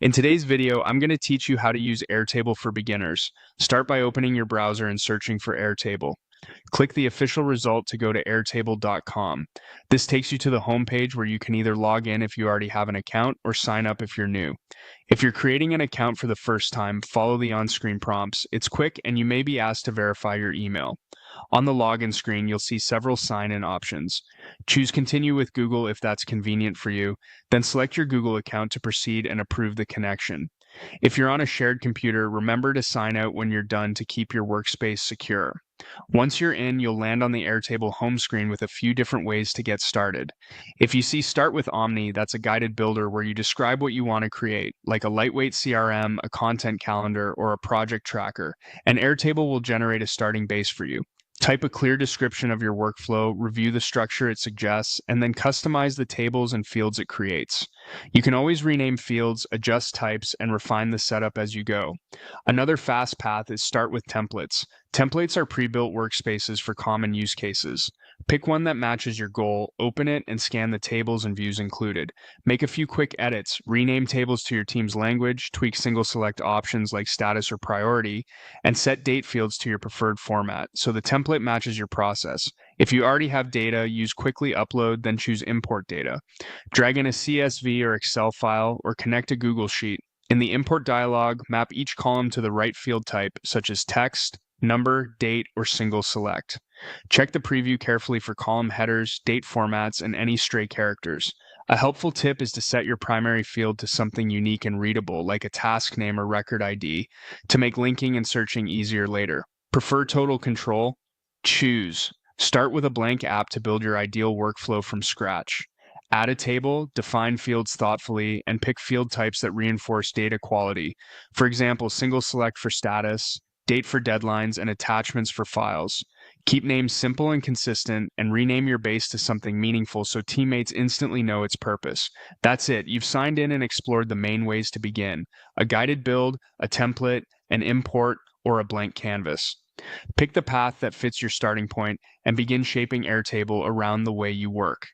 In today's video, I'm going to teach you how to use Airtable for beginners. Start by opening your browser and searching for Airtable. Click the official result to go to airtable.com. This takes you to the homepage where you can either log in if you already have an account or sign up if you're new. If you're creating an account for the first time, follow the on-screen prompts. It's quick and you may be asked to verify your email. On the login screen, you'll see several sign-in options. Choose Continue with Google if that's convenient for you, then select your Google account to proceed and approve the connection. If you're on a shared computer, remember to sign out when you're done to keep your workspace secure. Once you're in, you'll land on the Airtable home screen with a few different ways to get started. If you see Start with Omni, that's a guided builder where you describe what you want to create, like a lightweight CRM, a content calendar, or a project tracker, and Airtable will generate a starting base for you. Type a clear description of your workflow, review the structure it suggests, and then customize the tables and fields it creates. You can always rename fields, adjust types, and refine the setup as you go. Another fast path is start with templates. Templates are pre-built workspaces for common use cases. Pick one that matches your goal, open it, and scan the tables and views included. Make a few quick edits, rename tables to your team's language, tweak single select options like status or priority, and set date fields to your preferred format so the template matches your process. If you already have data, use Quickly Upload, then choose Import Data. Drag in a CSV or Excel file or connect a Google Sheet. In the import dialog, map each column to the right field type, such as text, number, date, or single select. Check the preview carefully for column headers, date formats, and any stray characters. A helpful tip is to set your primary field to something unique and readable, like a task name or record ID, to make linking and searching easier later. Prefer total control? Choose. Start with a blank app to build your ideal workflow from scratch. Add a table, define fields thoughtfully, and pick field types that reinforce data quality. For example, single select for status, date for deadlines, and attachments for files. Keep names simple and consistent, and rename your base to something meaningful so teammates instantly know its purpose. That's it. You've signed in and explored the main ways to begin: a guided build, a template, an import, or a blank canvas. Pick the path that fits your starting point and begin shaping Airtable around the way you work.